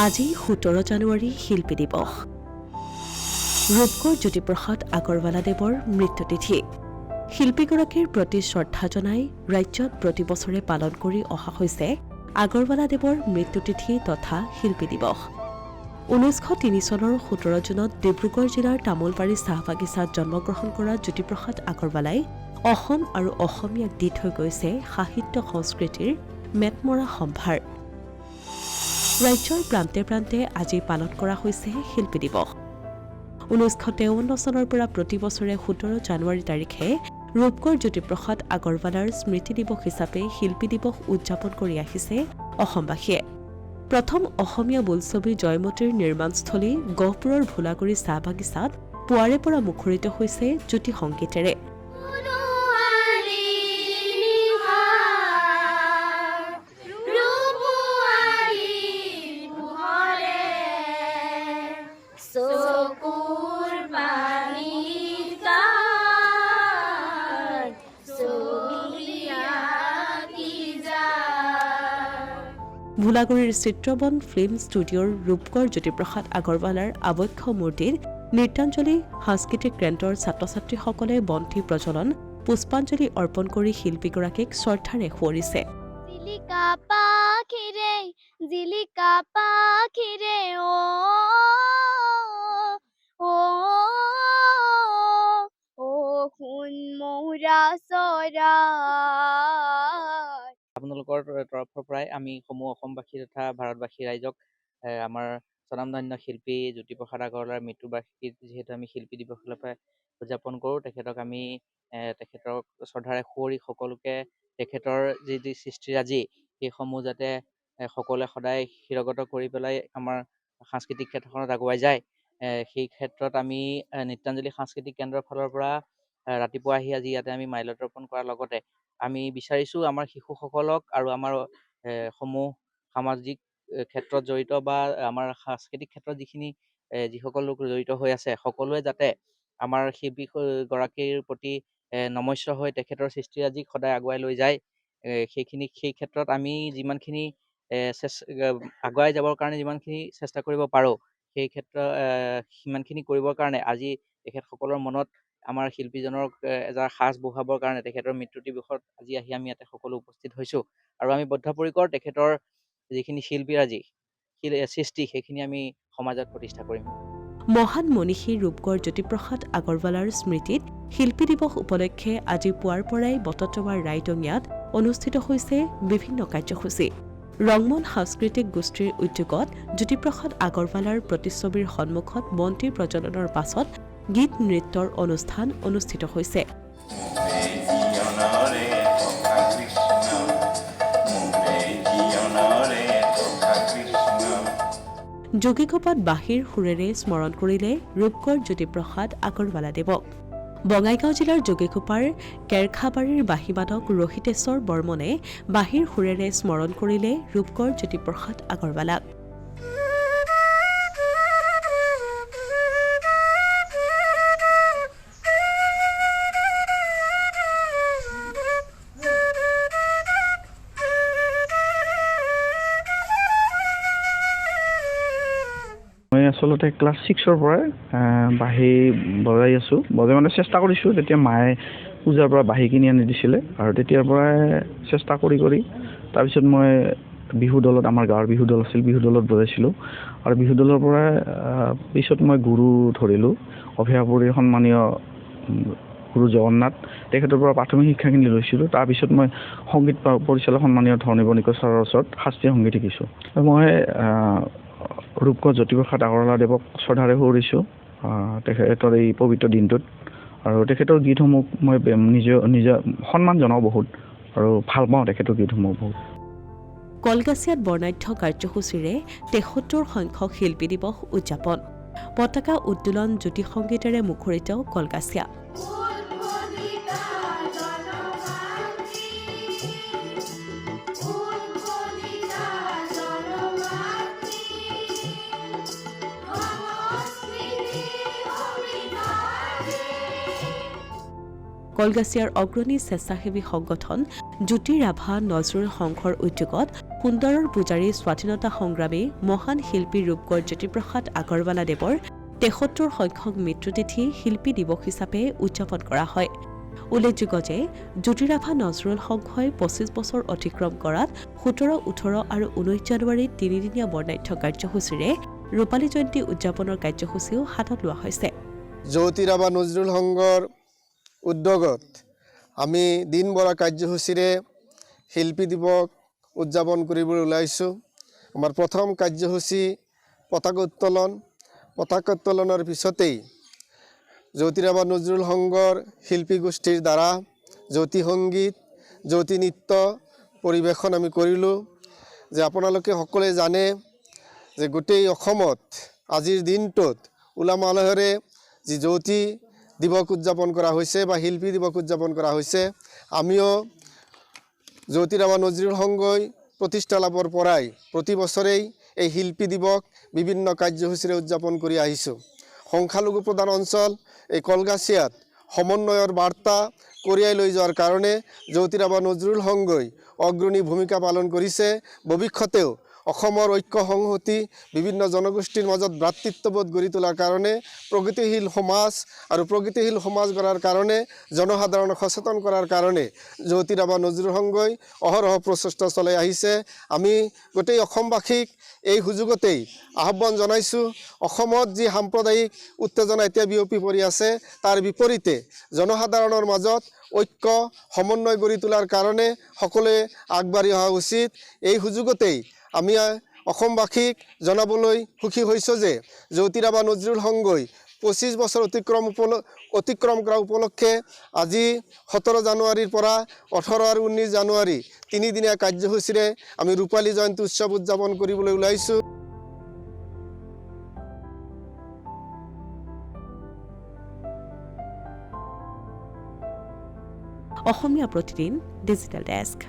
আজি 17 জানুৱাৰী শিল্পী দিৱস। ৰূপকোঁৱৰ জ্যোতিপ্ৰসাদ আগৰৱালাদেৱৰ মৃত্যুতিথি। শিল্পীগৰাকীৰ প্ৰতি শ্ৰদ্ধা জনাই ৰাজ্যত প্ৰতি বছৰে পালন কৰি অহা হৈছে আগৰৱালাদেৱৰ মৃত্যুতিথি তথা শিল্পী দিৱস। 1903 চনৰ 17 জুনত ডিব্ৰুগড় জিলাৰ তামোলবাৰী চাহ বাগিচাত জন্মগ্ৰহণ কৰা জ্যোতিপ্ৰসাদ আগৰৱালাই অসম আৰু অসমীয়াক দি থৈ গৈছে সাহিত্য সংস্কৃতিৰ মেটমৰা সম্ভাৰ। ৰাজ্যৰ প্ৰান্তে প্ৰান্তে আজি পালন কৰা হৈছে শিল্পী দিৱস। 1953 চনৰ পৰা প্ৰতি বছৰে 17 জানুৱাৰী তাৰিখে ৰূপকোঁৱৰ জ্যোতিপ্ৰসাদ আগৰৱালাৰ স্মৃতি দিৱস হিচাপে শিল্পী দিৱস উদযাপন কৰি আহিছে অসমবাসীয়ে। প্ৰথম অসমীয়া বোলছবি জয়মতীৰ নিৰ্মাণস্থলী গহপুৰৰ ভোলাগুৰি চাহ বাগিচাত পুৱাৰে পৰা মুখৰিত হৈছে জ্যোতি সংগীতেৰে। ভোলাগুৰিৰ চিত্ৰবন ফিল্ম ষ্টুডিঅ'ৰ ৰূপকোঁৱৰ জ্যোতিপ্ৰসাদ আগৰৱালাৰ আৱক্ষ মূৰ্তিত নৃত্যাঞ্জলি সাংস্কৃতিক কেন্দ্ৰৰ ছাত্ৰ ছাত্ৰীসকলে বন্তি প্ৰজ্বলন পুষ্পাঞ্জলি অৰ্পণ কৰি শিল্পীগৰাকীক শ্ৰদ্ধাৰে সোঁৱৰিছে। জিলিকা পাখিৰে সোণ মৌৰা চৰাই। আপোনালোকৰ তৰফৰ পৰাই আমি সমূহ অসমবাসী তথা ভাৰতবাসী ৰাইজক আমাৰ স্বনামধন্য শিল্পী জ্যোতিপ্ৰসাদ আগৰৱালাৰ মৃত্যুবাৰ্ষিকীত যিহেতু আমি শিল্পী দিৱস হিচাপে উদযাপন কৰোঁ, তেখেতক আমি তেখেতক শ্ৰদ্ধাৰে সুঁৱৰি সকলোকে তেখেতৰ যি সৃষ্টিৰাজি সেইসমূহ যাতে সকলোৱে সদায় শিৰগত কৰি পেলাই আমাৰ সাংস্কৃতিক ক্ষেত্ৰখনত আগুৱাই যায়, সেই ক্ষেত্ৰত আমি নৃত্যাঞ্জলি সাংস্কৃতিক কেন্দ্ৰৰ ফালৰ পৰা ৰাতিপুৱা আহি আজি ইয়াতে আমি মাল্যতৰ্পণ কৰাৰ লগতে আমি বিচাৰিছোঁ আমাৰ শিশুসকলক আৰু আমাৰ সমূহ সামাজিক ক্ষেত্ৰত জড়িত বা আমাৰ সাংস্কৃতিক ক্ষেত্ৰত যিসকল লোক জড়িত হৈ আছে সকলোৱে যাতে আমাৰ শিল্পীগৰাকীৰ প্ৰতি নমস্য হৈ তেখেতৰ সৃষ্টিৰাজিক সদায় আগুৱাই লৈ যায়। সেই ক্ষেত্ৰত আমি যিমানখিনি আগুৱাই যাবৰ কাৰণে যিমানখিনি চেষ্টা কৰিব পাৰোঁ, সেই ক্ষেত্ৰত সিমানখিনি কৰিবৰ কাৰণে আজি তেখেতসকলৰ মনত আমাৰ শিল্পীজনক এজাৰ সাজ বহুৱাবৰ কাৰণে তেখেতৰ মৃত্যু দিৱসত আজি আহি আমি ইয়াতে সকলো উপস্থিত হৈছোঁ আৰু আমি বদ্ধপৰিকৰ তেখেতৰ যিখিনি শিল্পীৰাজি সৃষ্টি সেইখিনি আমি সমাজত প্ৰতিষ্ঠা কৰিম। মহান মনীষী ৰূপকোঁৱৰ জ্যোতিপ্ৰসাদ আগৰৱালাৰ স্মৃতিত শিল্পী দিৱস উপলক্ষে আজি পুৱাৰ পৰাই বটদ্ৰৱাৰ ৰাইডঙিয়াত অনুষ্ঠিত হৈছে বিভিন্ন কাৰ্যসূচী। ৰংমন সাংস্কৃতিক গোষ্ঠীৰ উদ্যোগত জ্যোতিপ্ৰসাদ আগৰৱালাৰ প্ৰতিচ্ছবিৰ সন্মুখত বন্তি প্ৰজ্বলনৰ পাছত গীত নৃত্যৰ অনুষ্ঠান অনুষ্ঠিত হৈছে। যোগীঘোপাত বাঁহীৰ সুৰেৰে স্মৰণ কৰিলে ৰূপকোঁৱৰ জ্যোতিপ্ৰসাদ আগৰৱালাদেৱক। বঙাইগাঁও জিলাৰ যোগীঘোপাৰ কেৰখাবাৰীৰ বাঁহীবাদক ৰোহিতেশ্বৰ বৰ্মনে বাঁহীৰ সুৰেৰে স্মৰণ কৰিলে ৰূপকোঁৱৰ জ্যোতিপ্ৰসাদ আগৰৱালাক। মই আচলতে ক্লাছ 6ৰ পৰাই বাঁহী বজাই আছোঁ, মানে চেষ্টা কৰিছোঁ। তেতিয়া মায়ে পূজাৰ পৰা বাঁহী কিনি আনি দিছিলে আৰু তেতিয়াৰ পৰাই চেষ্টা কৰি তাৰপিছত মই বিহু দলত, আমাৰ গাঁৱৰ বিহু দল আছিল, বিহু দলত বজাইছিলোঁ আৰু বিহু দলৰ পৰাই পিছত মই গুৰু ধৰিলোঁ অভয়াপুৰীৰ সন্মানীয় গুৰু জগন্নাথ, তেখেতৰ পৰা প্ৰাথমিক শিক্ষাখিনি লৈছিলোঁ। তাৰপিছত মই সংগীত পৰিচালক সন্মানীয় ধৰণী বণিকৰ ছাৰৰ ওচৰত শাস্ত্ৰীয় সংগীত শিকিছোঁ। মই ৰূপকোঁৱৰ জ্যোতিপ্ৰসাদ আগৰৱালাদেৱক শ্ৰদ্ধাৰে সোঁৱৰিছোঁ তেখেতৰ এই পবিত্ৰ দিনটোত আৰু তেখেতৰ গীতসমূহ মই নিজে সন্মান জনাওঁ বহুত আৰু ভাল পাওঁ তেখেতৰ গীতসমূহ বহুত। কলগাছিয়াত বৰ্ণাঢ্য কাৰ্যসূচীৰে ৭৩ সংখ্যক শিল্পী দিৱস উদযাপন। পতাকা উত্তোলন জ্যোতি সংগীতেৰে মুখৰিত কলগাছিয়া। কলগাছিয়াৰ অগ্ৰণী স্বেচ্ছাসেৱী সংগঠন জ্যোতি ৰাভা নজৰুল সংঘৰ উদ্যোগত সুন্দৰৰ পূজাৰী স্বাধীনতা সংগ্ৰামী মহান শিল্পী ৰূপকোঁৱৰ জ্যোতিপ্ৰসাদ আগৰৱালাদেৱৰ ৭৩ সংখ্যক মৃত্যুতিথি শিল্পী দিৱস হিচাপে উদযাপন কৰা হয়। উল্লেখযোগ্য যে জ্যোতি ৰাভা নজৰুল সংঘই ২৫ বছৰ অতিক্ৰম কৰাত ১৭, ১৮ আৰু ১৯ জানুৱাৰীত তিনিদিনীয়া বৰ্ণাঢ্য কাৰ্যসূচীৰে ৰূপালী জয়ন্তী উদযাপনৰ কাৰ্যসূচীও হাতত লোৱা হৈছে। জ্যোতি ৰাভা নজৰুল সংঘৰ উদ্যোগত আমি দিনভৰা কাৰ্যসূচীৰে শিল্পী দিৱস উদযাপন কৰিবলৈ ওলাইছোঁ। আমাৰ প্ৰথম কাৰ্যসূচী পতাকা উত্তোলন। পতাকা উত্তোলনৰ পিছতেই জ্যোতি ৰাভা নজৰুল সংঘৰ শিল্পী গোষ্ঠীৰ দ্বাৰা জ্যোতি সংগীত, জ্যোতি নৃত্য পৰিৱেশন আমি কৰিলোঁ। যে আপোনালোকে সকলোৱে জানে যে গোটেই অসমত আজিৰ দিনটোত উলহ মালহেৰে যি জ্যোতি দিৱস উদযাপন কৰা হৈছে বা শিল্পী দিৱস উদযাপন কৰা হৈছে, আমিও জ্যোতি ৰাভা নজৰুল সংঘই প্ৰতিষ্ঠা লাভৰ পৰাই প্ৰতি বছৰেই এই শিল্পী দিৱস বিভিন্ন কাৰ্যসূচীৰে উদযাপন কৰি আহিছোঁ। সংখ্যালঘু প্ৰধান অঞ্চল এই কলগাছিয়াত সমন্বয়ৰ বাৰ্তা কঢ়িয়াই লৈ যোৱাৰ কাৰণে জ্যোতি ৰাভা নজৰুল সংঘই অগ্ৰণী ভূমিকা পালন কৰিছে। ভৱিষ্যতেও অসমৰ ঐক্য সংহতি বিভিন্ন জনগোষ্ঠীৰ মাজত ভ্ৰাতৃত্ববোধ গঢ়ি তোলাৰ কাৰণে প্ৰগতিশীল সমাজ আৰু প্ৰগতিশীল সমাজ গঢ়াৰ কাৰণে জনসাধাৰণক সচেতন কৰাৰ কাৰণে জ্যোতি ৰাভা নজৰুল সংঘই অহৰহ প্ৰচেষ্টা চলাই আহিছে। আমি গোটেই অসমবাসীক এই সুযোগতেই আহ্বান জনাইছোঁ, অসমত যি সাম্প্ৰদায়িক উত্তেজনা এতিয়া বিয়পি পৰি আছে তাৰ বিপৰীতে জনসাধাৰণৰ মাজত ঐক্য সমন্বয় গঢ়ি তোলাৰ কাৰণে সকলোৱে আগবাঢ়ি অহা উচিত। এই সুযোগতেই আমি অসমবাসীক জনাবলৈ সুখী হৈছোঁ যে জ্যোতি ৰাভা নজৰুল সংঘই ২৫ বছৰ অতিক্ৰম কৰা উপলক্ষে আজি ১৭ জানুৱাৰীৰ পৰা ১৮ আৰু ১৯ জানুৱাৰী তিনিদিনীয়া কাৰ্যসূচীৰে আমি ৰূপালী জয়ন্তী উৎসৱ উদযাপন কৰিবলৈ ওলাইছোঁ। Asomiya Pratidin digital desk.